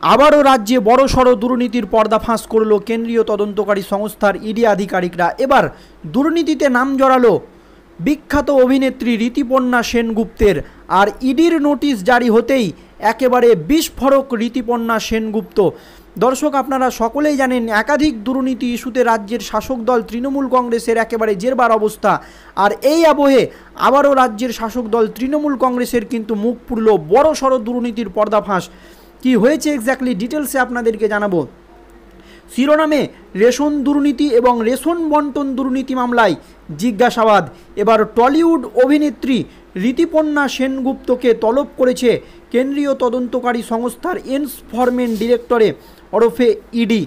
আবারও রাজ্যে বড়সড় দুর্নীতির পর্দাফাঁস করল কেন্দ্রীয় তদন্তকারী সংস্থার ইডি আধিকারিকরা। এবার দুর্নীতিতে নাম জড়ালো বিখ্যাত অভিনেত্রী ঋতুপর্ণা সেনগুপ্তের। আর ইডির নোটিশ জারি হতেই একেবারে বিস্ফোরক ঋতুপর্ণা সেনগুপ্ত। দর্শক, আপনারা সকলেই জানেন একাধিক দুর্নীতি ইস্যুতে রাজ্যের শাসক দল তৃণমূল কংগ্রেসের একেবারে জেরবার অবস্থা। আর এই আবহে আবারও রাজ্যের শাসক দল তৃণমূল কংগ্রেসের কিন্তু মুখ পুরল বড়সড় দুর্নীতির পর্দাফাঁস। কি হয়েছে এক্স্যাক্টলি ডিটেলসে আপনাদেরকে জানাবো। শিরোনামে রেশন দুর্নীতি এবং রেশন বন্টন দুর্নীতি মামলায় জিজ্ঞাসাবাদ। এবার টলিউড অভিনেত্রী ঋতুপর্ণা সেনগুপ্তকে তলব করেছে কেন্দ্রীয় তদন্তকারী সংস্থার এনফোর্সমেন্ট ডিরেক্টরে ওরফে ইডি।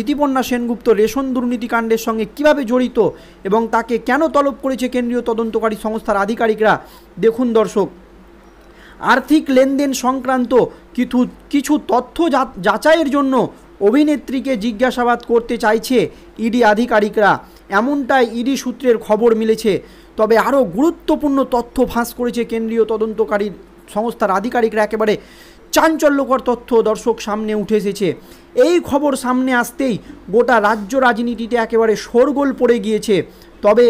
ঋতুপর্ণা সেনগুপ্ত রেশন দুর্নীতিকাণ্ডের সঙ্গে কিভাবে জড়িত এবং তাকে কেন তলব করেছে কেন্দ্রীয় তদন্তকারী সংস্থার আধিকারিকরা, দেখুন দর্শক। আর্থিক লেনদেন সংক্রান্ত কিছু তথ্য যাচাইয়ের জন্য অভিনেত্রীকে জিজ্ঞাসাবাদ করতে চাইছে ইডি আধিকারিকরা, এমনটাই ইডি সূত্রের খবর মিলেছে। তবে আরও গুরুত্বপূর্ণ তথ্য ফাঁস করেছে কেন্দ্রীয় তদন্তকারী সংস্থার আধিকারিকরা। একেবারে চাঞ্চল্যকর তথ্য দর্শক সামনে উঠে এসেছে। এই খবর সামনে আসতেই গোটা রাজ্য রাজনীতিতে একেবারে শোরগোল পড়ে গিয়েছে। তবে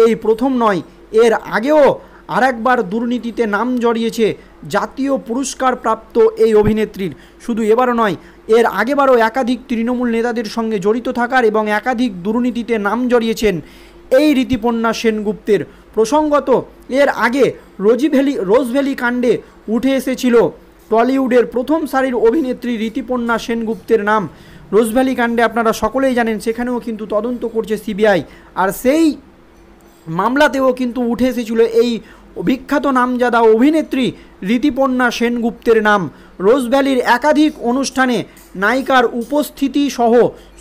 এই প্রথম নয়, এর আগেও আরেকবার দুর্নীতিতে নাম জড়িয়েছে জাতীয় পুরস্কার প্রাপ্ত এই অভিনেত্রীর। শুধু এবারও নয়, এর আগেবারও একাধিক তৃণমূল নেতাদের সঙ্গে জড়িত থাকার এবং একাধিক দুর্নীতিতে নাম জড়িয়েছেন এই ঋতুপর্ণা সেনগুপ্তের। প্রসঙ্গত, এর আগে রোজভ্যালি কাণ্ডে উঠে এসেছিল টলিউডের প্রথম সারির অভিনেত্রী ঋতুপর্ণা সেনগুপ্তের নাম। রোজভ্যালি কাণ্ডে আপনারা সকলেই জানেন সেখানেও কিন্তু তদন্ত করছে সিবিআই। আর সেই মামলাতেও কিন্তু উঠে এসেছিল এই বিখ্যাত নামজাদা অভিনেত্রী ঋতুপর্ণা সেনগুপ্তের নাম। রোজভ্যালির একাধিক অনুষ্ঠানে নায়িকার উপস্থিতি সহ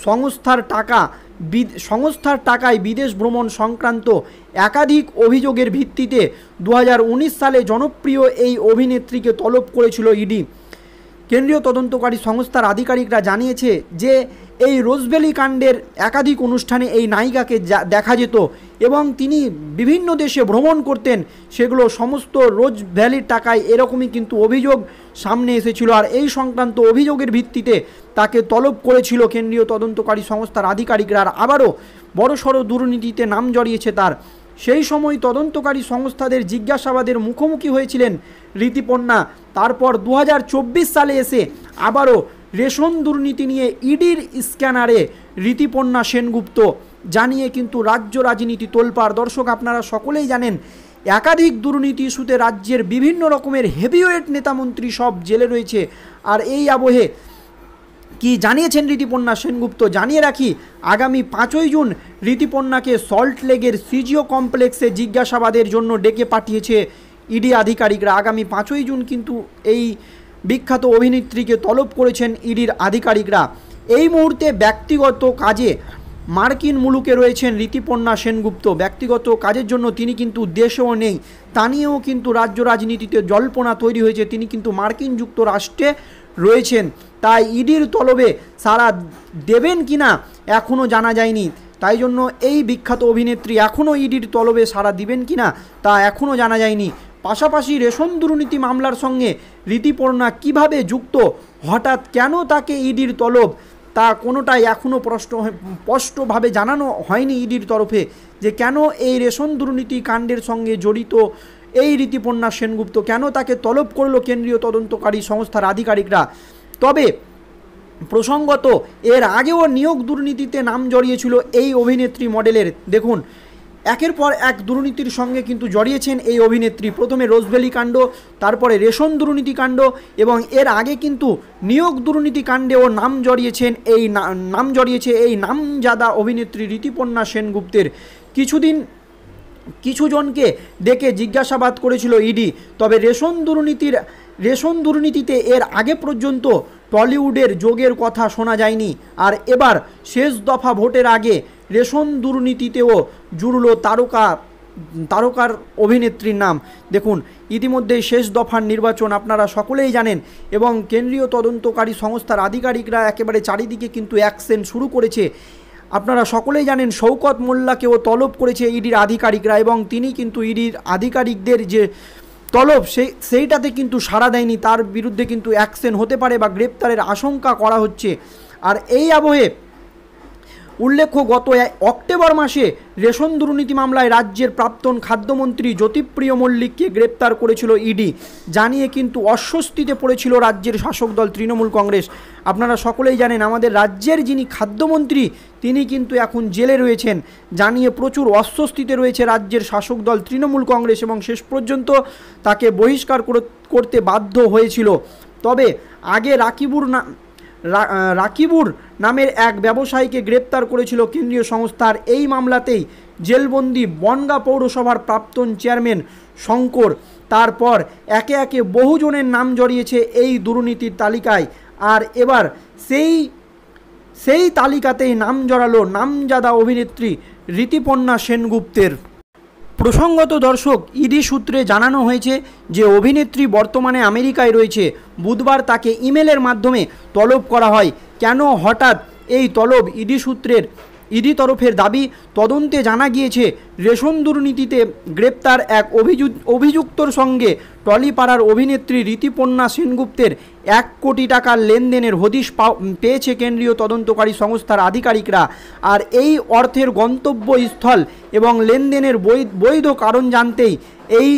সংস্থার টাকায় বিদেশ ভ্রমণ সংক্রান্ত একাধিক অভিযোগের ভিত্তিতে 2019 সালে জনপ্রিয় এই অভিনেত্রীকে তলব করেছিল ইডি। কেন্দ্রীয় তদন্তকারী সংস্থার আধিকারিকরা জানিয়েছে যে এই রোজভ্যালি কাণ্ডের একাধিক অনুষ্ঠানে এই নায়িকাকে দেখা যেত এবং তিনি বিভিন্ন দেশে ভ্রমণ করতেন, সেগুলো সমস্ত রোজভ্যালির টাকায়, এরকমই কিন্তু অভিযোগ সামনে এসেছিল। আর এই সংক্রান্ত অভিযোগের ভিত্তিতে তাকে তলব করেছিল কেন্দ্রীয় তদন্তকারী সংস্থার আধিকারিকরা। আর আবারও বড়সড় দুর্নীতিতে নাম জড়িয়েছে তার। সেই সময় তদন্তকারী সংস্থাদের জিজ্ঞাসাবাদের মুখোমুখি হয়েছিলেন ঋতুপর্ণা। তারপর 2024 সালে এসে আবারও রেশন দুর্নীতি নিয়ে ইডির স্ক্যানারে ঋতুপর্ণা সেনগুপ্ত জানিয়ে কিন্তু রাজ্য রাজনীতি তোলপাড়। দর্শক, আপনারা সকলেই জানেন একাধিক দুর্নীতি ইস্যুতে রাজ্যের বিভিন্ন রকমের হেভিওয়েট নেতামন্ত্রী সব জেলে রয়েছে। আর এই আবহে কি জানিয়েছেন ঋতুপর্ণা সেনগুপ্ত, জানিয়ে রাখি আগামী 5ই জুন ঋতুপর্ণাকে সল্টলেকের সিজিও কমপ্লেক্সে জিজ্ঞাসাবাদের জন্য ডেকে পাঠিয়েছে ইডি আধিকারিকরা। আগামী 5ই জুন কিন্তু এই বিখ্যাত অভিনেত্রীকে তলব করেছেন ইডির আধিকারিকরা। এই মুহূর্তে ব্যক্তিগত কাজে মার্কিন মুলুকে রয়েছেন ঋতুপর্ণা সেনগুপ্ত। ব্যক্তিগত কাজের জন্য তিনি কিন্তু দেশেও নেই, তা নিয়েও কিন্তু রাজ্য রাজনীতিতে জল্পনা তৈরি হয়েছে। তিনি কিন্তু মার্কিন যুক্তরাষ্ট্রে রয়েছেন। তাই ইডির তলবে সাড়া দেবেন কিনা এখনও জানা যায়নি। তাই জন্য এই বিখ্যাত অভিনেত্রী এখনও ইডির তলবে সাড়া দিবেন কিনা তা এখনও জানা যায়নি। পাশাপাশি রেশন দুর্নীতি মামলার সঙ্গে ঋতুপর্ণা কিভাবে যুক্ত, হঠাৎ কেন তাকে ইডির তলব, তা কোনোটাই এখনও স্পষ্টভাবে জানানো হয়নি ইডির তরফে যে কেন এই রেশন দুর্নীতি কাণ্ডের সঙ্গে জড়িত এই ঋতুপর্ণা সেনগুপ্ত, কেন তাকে তলব করলো কেন্দ্রীয় তদন্তকারী সংস্থার আধিকারিকরা। তবে প্রসঙ্গত, এর আগেও নিয়োগ দুর্নীতিতে নাম জড়িয়েছিল এই অভিনেত্রী মডেলের। দেখুন, একের পর এক দুর্নীতির সঙ্গে কিন্তু জড়িয়েছেন এই অভিনেত্রী। প্রথমে রোজভ্যালি কাণ্ড, তারপরে রেশন দুর্নীতি কাণ্ড এবং এর আগে কিন্তু নিয়োগ দুর্নীতি কাণ্ডেও নাম জড়িয়েছে এই নামজাদা অভিনেত্রী ঋতুপর্ণা সেনগুপ্তের। কিছুজনকে ডেকে জিজ্ঞাসাবাদ করেছিল ইডি। তবে রেশন দুর্নীতিতে এর আগে পর্যন্ত টলিউডের যোগের কথা শোনা যায়নি। আর এবার শেষ দফা ভোটের আগে রেশন দুর্নীতিতেও জুড়ল তারকার অভিনেত্রীর নাম। দেখুন, ইতিমধ্যেই শেষ দফার নির্বাচন আপনারা সকলেই জানেন এবং কেন্দ্রীয় তদন্তকারী সংস্থার আধিকারিকরা একেবারে চারিদিকে কিন্তু অ্যাকশন শুরু করেছে। আপনারা সকলেই জানেন শওকত মোল্লাকেও তলব করেছে ইডির আধিকারিকরা এবং তিনি কিন্তু ইডির আধিকারিকদের যে তলব সেইটাতে কিন্তু সাড়া দেয়নি, তার বিরুদ্ধে কিন্তু অ্যাকশন হতে পারে বা গ্রেপ্তারের আশঙ্কা করা হচ্ছে। আর এই আবহে উল্লেখ্য, গত অক্টোবর মাসে রেশন দুর্নীতি মামলায় রাজ্যের প্রাক্তন খাদ্যমন্ত্রী জ্যোতিপ্রিয় মল্লিককে গ্রেপ্তার করেছিল ইডি, জানিয়ে কিন্তু অস্বস্তিতে পড়েছিল রাজ্যের শাসক দল তৃণমূল কংগ্রেস। আপনারা সকলেই জানেন আমাদের রাজ্যের যিনি খাদ্যমন্ত্রী তিনি কিন্তু এখন জেলে রয়েছেন, জানিয়ে প্রচুর অস্বস্তিতে রয়েছে রাজ্যের শাসক দল তৃণমূল কংগ্রেস এবং শেষ পর্যন্ত তাকে বহিষ্কার করতে বাধ্য হয়েছিল। তবে আগে রাকিবুর নামের এক ব্যবসায়ীকে গ্রেপ্তার করেছিল কেন্দ্রীয় সংস্থার এই মামলাতেই জেলবন্দি বনগাঁ পৌরসভার প্রাক্তন চেয়ারম্যান শঙ্কর। তারপর একে একে বহুজনের নাম জড়িয়েছে এই দুর্নীতির তালিকায়, আর এবার সেই তালিকাতেই নাম জড়ালো নামজাদা অভিনেত্রী ঋতুপর্ণা সেনগুপ্তের। প্রসঙ্গত দর্শক, ইডি সূত্রে জানানো হয়েছে যে অভিনেত্রী বর্তমানে আমেরিকায় রয়েছে। বুধবার তাকে ইমেলের মাধ্যমে তলব করা হয়। কেন হঠাৎ এই তলব? ইডি তরফের দাবি, তদন্তে জানা গিয়েছে রেশন দুর্নীতিতে গ্রেপ্তার এক অভিযুক্তর সঙ্গে টলিপাড়ার অভিনেত্রী ঋতুপর্ণা সেনগুপ্তের 1 কোটি টাকার লেনদেনের হদিশ পেয়েছে কেন্দ্রীয় তদন্তকারী সংস্থার আধিকারিকরা। আর এই অর্থের গন্তব্যস্থল এবং লেনদেনের বৈধ কারণ জানতেই এই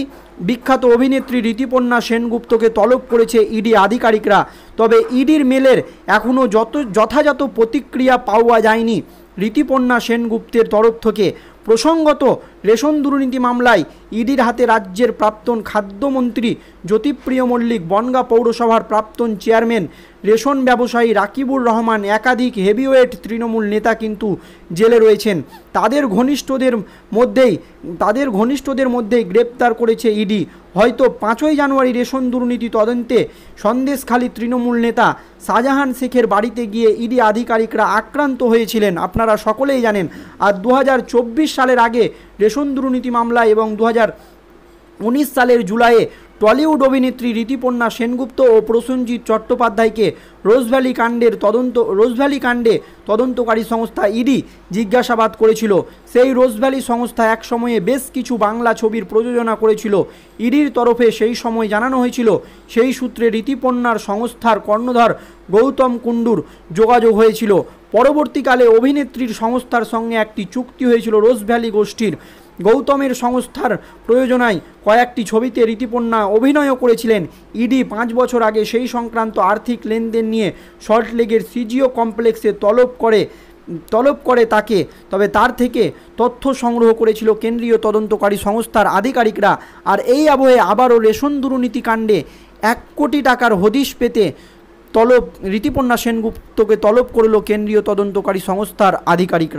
বিখ্যাত অভিনেত্রী ঋতুপর্ণা সেনগুপ্তকে তলব করেছে ইডি আধিকারিকরা। তবে ইডির মেলের এখনও যথাযথ প্রতিক্রিয়া পাওয়া যায়নি ঋতুপর্ণা সেনগুপ্তের তরফ থেকে। প্রসঙ্গত, রেশন দুর্নীতি মামলায় ইডির হাতে রাজ্যের প্রাক্তন খাদ্যমন্ত্রী জ্যোতিপ্রিয় মল্লিক, বনগাঁ পৌরসভার প্রাক্তন চেয়ারম্যান, রেশন ব্যবসায়ী রাকিবুর রহমান, একাধিক হেভিওয়েট তৃণমূল নেতা কিন্তু জেলে রয়েছেন। তাদের ঘনিষ্ঠদের মধ্যেই গ্রেপ্তার করেছে ইডি। হয়তো 5ই জানুয়ারি রেশন দুর্নীতি তদন্তে সন্দেশখালী তৃণমূল নেতা শাহজাহান শেখের বাড়িতে গিয়ে ইডি আধিকারিকরা আক্রান্ত হয়েছিলেন, আপনারা সকলেই জানেন। আর 2024 সালের আগে রেশন দুর্নীতি মামলায় এবং 2019 সালের জুলাইয়ে টলিউড অভিনেত্রী ঋতুপর্ণা সেনগুপ্ত ও প্রসেনজিৎ চট্টোপাধ্যায়কে রোজভ্যালি কাণ্ডে তদন্তকারী সংস্থা ইডি জিজ্ঞাসাবাদ করেছিল। সেই রোজভ্যালি সংস্থা এক সময়ে বেশ কিছু বাংলা ছবির প্রযোজনা করেছিল। ইডির তরফে সেই সময় জানানো হয়েছিল সেই সূত্রে ঋতুপর্ণার সংস্থার কর্ণধার গৌতম কুণ্ডুর যোগাযোগ হয়েছিল। পরবর্তীকালে অভিনেত্রীর সংস্থার সঙ্গে একটি চুক্তি হয়েছিল রোজভ্যালি গোষ্ঠীর। গৌতমের সংস্থার প্রয়োজনায় কয়েকটি ছবিতে ঋতুপর্ণা অভিনয়ও করেছিলেন। ইডি 5 বছর আগে সেই সংক্রান্ত আর্থিক লেনদেন নিয়ে সল্টলেকের সিজিও কমপ্লেক্সে তলব করে তাকে। তবে তার থেকে তথ্য সংগ্রহ করেছিল কেন্দ্রীয় তদন্তকারী সংস্থার আধিকারিকরা। আর এই আবহে আবারও রেশন দুর্নীতি কাণ্ডে 1 কোটি টাকার হদিশ পেতে ঋতুপর্ণা সেনগুপ্তকে তলব করল কেন্দ্রীয় তদন্তকারী সংস্থার আধিকারিকরা।